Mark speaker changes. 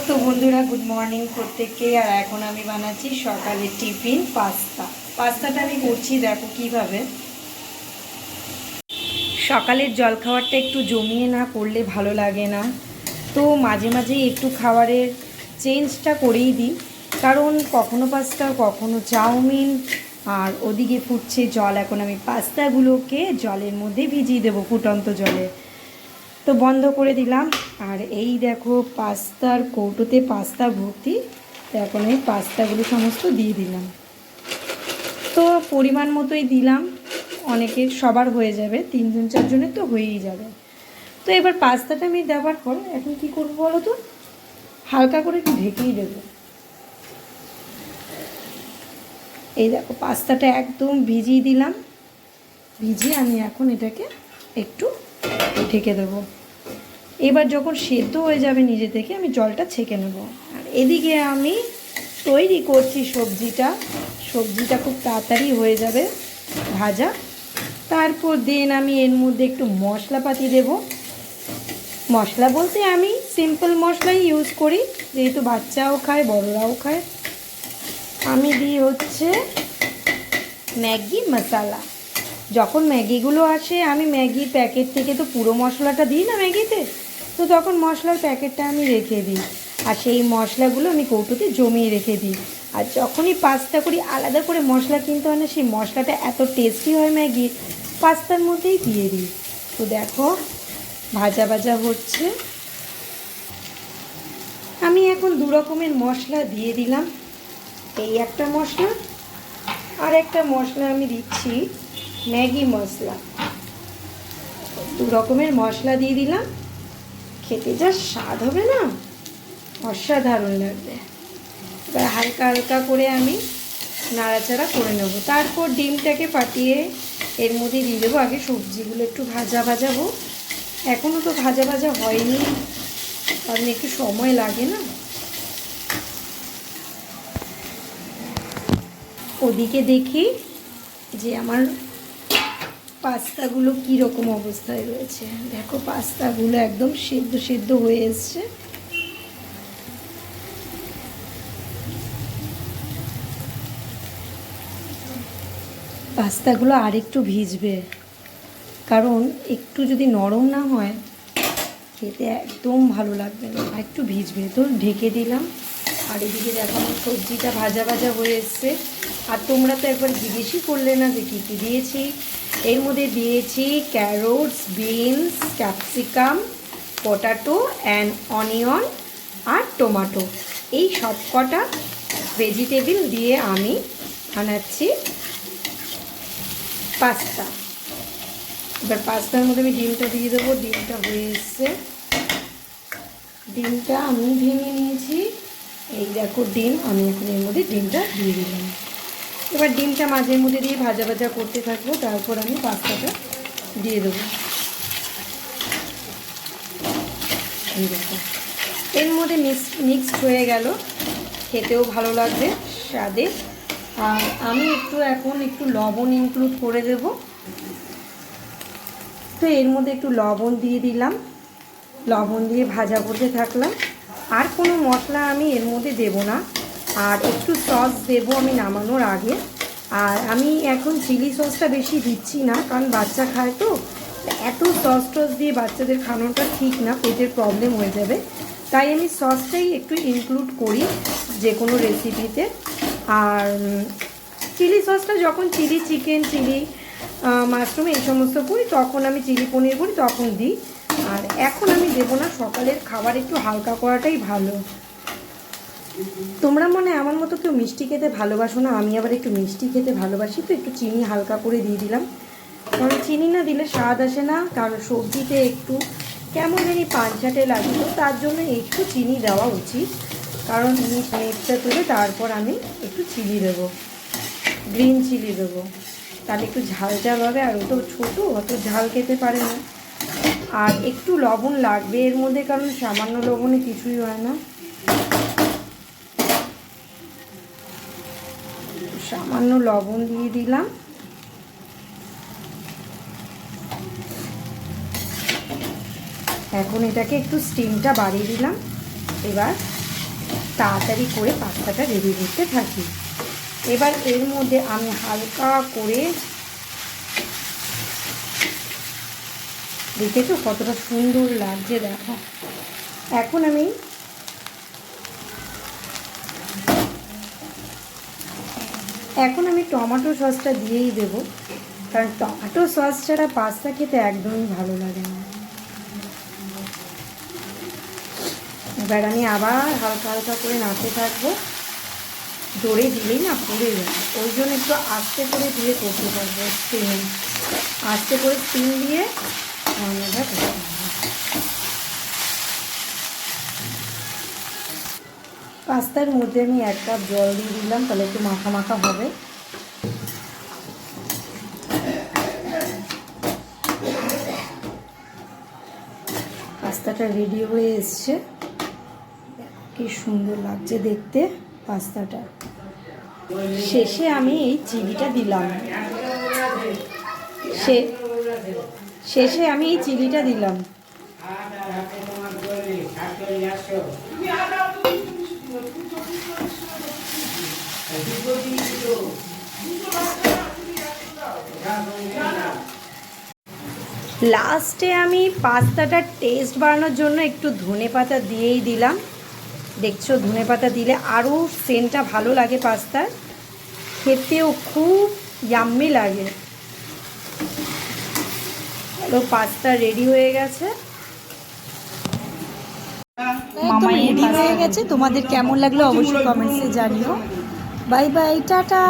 Speaker 1: তো বন্ধুরা, good morning প্রত্যেককে। আর এখন আমি বানাচ্ছি সকালের টিফিন পাস্তাটা আমি করছি দেখো কিভাবে। সকালের জলখাবারটা একটু জমিয়ে না করলে ভালো লাগে না, তো মাঝে মাঝে একটু খাবারের চেঞ্জটা করেই দিই। কারণ কখনো পাস্তা কখনো চাউমিন, আর ওদিকে ফুটছে জল। এখন আমি পাস্তাগুলোকে জলের মধ্যে ভিজিয়ে দেবো, ফুটন্ত জলে। তো বন্ধ করে দিলাম। আর এই দেখো পাস্তার কৌটোতে পাস্তা ভর্তি। তো এখন এই পাস্তাগুলো সমস্ত দিয়ে দিলাম। তো পরিমাণ মতোই দিলাম, অনেকের সবার হয়ে যাবে, 3-4 জনের তো হয়েই যাবে। তো এবার পাস্তাটা আমি দেওয়ার পর এখন কি করবো বলো তো, হালকা করে একটু ঢেকেই দেবো। এই দেখো পাস্তাটা একদম ভিজিয়ে দিলাম, ভিজিয়ে আমি এখন এটাকে একটু ঢেকে দেবো। এবার যখন সেদ্ধ হয়ে যাবে নিজে থেকে আমি জলটা ছেঁকে নেব। আর এদিকে আমি তৈরি করছি সবজিটা খুব তাড়াতাড়ি হয়ে যাবে ভাজা। তারপর দেন আমি এর মধ্যে একটু মশলাপাতি দেব। মশলা বলতে আমি সিম্পল মশলাই ইউজ করি, যেহেতু বাচ্চাও খায় বড়রাও খায়। আমি দিই হচ্ছে ম্যাগি মশলা। যখন ম্যাগিগুলো আসে, আমি ম্যাগির প্যাকেট থেকে তো পুরো মশলাটা দিই না ম্যাগিতে, তো তখন মশলার প্যাকেটটা আমি রেখে দিই। আর সেই মশলাগুলো আমি কৌটোতে জমিয়ে রেখে দিই। আর যখনই পাস্তা করি আলাদা করে মশলা কিনতে হয় না, সেই মশলাটা এত টেস্টি হয় ম্যাগি, পাস্তার মধ্যেই দিয়ে দিই। তো দেখো ভাজা ভাজা হচ্ছে। আমি এখন 2 রকমের মশলা দিয়ে দিলাম। এই একটা মশলা, আর একটা মশলা আমি দিচ্ছি ম্যাগি মশলা। 2 রকমের মশলা দিয়ে দিলাম। খেতে যা স্বাদ হবে না, অসাধারণ লাগবে। এবার হালকা হালকা করে আমি নাড়াচাড়া করে নেব। তারপর ডিমটাকে ফাটিয়ে এর মধ্যে দিয়ে দেবো। আগে সবজিগুলো একটু ভাজা ভাজাবো, এখনও তো ভাজা ভাজা হয়নি, কারণ একটু সময় লাগে না। ওদিকে দেখি যে আমার পাস্তাগুলো কীরকম অবস্থায় রয়েছে। দেখো পাস্তাগুলো একদম সেদ্ধ সেদ্ধ হয়ে এসছে। পাস্তাগুলো আরেকটু ভিজবে, কারণ একটু যদি নরম না হয় খেতে একদম ভালো লাগবে না, একটু ভিজবে। তো ঢেকে দিলাম। আর এদিকে দেখো সবজিটা ভাজা ভাজা হয়ে এসছে। আর তোমরা তো একবার জিজ্ঞেসই করলে না যে কী কী দিয়েছি। এর মধ্যে দিয়েছি carrots, beans, capsicum, potato and onion আর টমেটো। এই সব কটা ভেজিটেবল দিয়ে আমি বানাচ্ছি পাস্তা। এবার পাস্তার মধ্যে আমি ডিমটা দিয়ে দেবো। ডিমটা হয়ে এসছে, ডিমটা আমি ভেঙে নিয়েছি। এই দেখো ডিম, আমি এখন এর মধ্যে ডিমটা দিয়ে দিলাম। এবার ডিমটা মাঝের মধ্যে দিয়ে ভাজা ভাজা করতে থাকবো। তারপর আমি পাস্তাটা দিয়ে দেবো। এই দেখো এর মধ্যে মিক্সড হয়ে গেল, খেতেও ভালো লাগবে স্বাদে। আর আমি এখন একটু লবণ ইনক্লুড করে দেব। তো এর মধ্যে একটু লবণ দিয়ে দিলাম, লবণ দিয়ে ভাজা করতে থাকলাম। আর কোনো মশলা আমি এর মধ্যে দেব না। আর একটু সস দেবো আমি নামানোর আগে। আর আমি এখন চিলি সসটা বেশি দিচ্ছি না, কারণ বাচ্চা খায় তো, এত সস টস দিয়ে বাচ্চাদের খাওয়ানোটা ঠিক না, পেটের প্রবলেম হয়ে যাবে। তাই আমি সসটাই একটু ইনক্লুড করি যে কোনো রেসিপিতে। আর চিলি সসটা যখন চিলি চিকেন, চিলি মাশরুম এই সমস্ত করি, তখন আমি চিলি পনির করি তখন দিই। আর এখন আমি দেবো না, সকালের খাবার একটু হালকা করাটাই ভালো। তোমরা মনে আমার মতো কেউ মিষ্টি খেতে ভালোবাসো না, আমি আবার একটু মিষ্টি খেতে ভালোবাসি, তো একটু চিনি হালকা করে দিয়ে দিলাম। কারণ চিনি না দিলে স্বাদ আসে না, কারণ সবজিতে একটু কেমন জানি পাঞ্চাটে লাগে, তো তার জন্য একটু চিনি দেওয়া উচিত। কারণ নেটটা তুলে তারপর আমি একটু চিলি দেবো, গ্রিন চিলি দেবো, তাহলে একটু ঝাল ঝাল হবে। আর ও তো ছোটো, অত ঝাল খেতে পারে না। আর একটু লবণ লাগবে এর মধ্যে, কারণ সামান্য লবণে কিছুই হয় না। সামান্য লবণ দিয়ে দিলাম। এখন এটাকে একটু স্টিমটা বাড়িয়ে দিলাম। এবার তাড়াতাড়ি করে পাস্তাটা রেডি করতে থাকি। এবার এর মধ্যে আমি হালকা করে, দেখেছো কতটা সুন্দর লাগছে দেখো। এখন আমি টমেটো সসটা দিয়েই দেবো, কারণ টমেটো সস ছাড়া পাস্তা খেতে একদমই ভালো লাগে না। এবার আমি আবার হালকা হালকা করে নাড়তে থাকবো। জোরে দিলেই না পড়ে যাবে, ওই জন্য একটু আস্তে করে দিয়ে করতে পারবো। আস্তে করে স্টিম দিয়ে রান্নাটা করতে হবে। পাস্তার মধ্যে আমি 1 কাপ জল দিয়ে দিলাম, তাহলে একটু মাখা মাখা হবে। পাস্তাটা রেডি হয়ে এসছে, কি সুন্দর লাগছে দেখতে পাস্তাটা। শেষে আমি এই চিলিটা দিলাম, শেষে আমি এই চিলিটা দিলাম। লাস্টে আমি পাস্তাটার টেস্ট বাড়ানোর জন্য একটু ধনেপাতা দিয়েই দিলাম। দেখছো ধনেপাতা দিলে আরও সেন্টটা ভালো লাগে, পাস্তার খেতেও খুব ইয়াম্মি লাগে। হ্যালো, পাস্তা রেডি হয়ে গেছে, একদম রেডি হয়ে গেছে। তোমাদের কেমন লাগলো অবশ্যই কমেন্টসে জানিও। Bye bye, tata.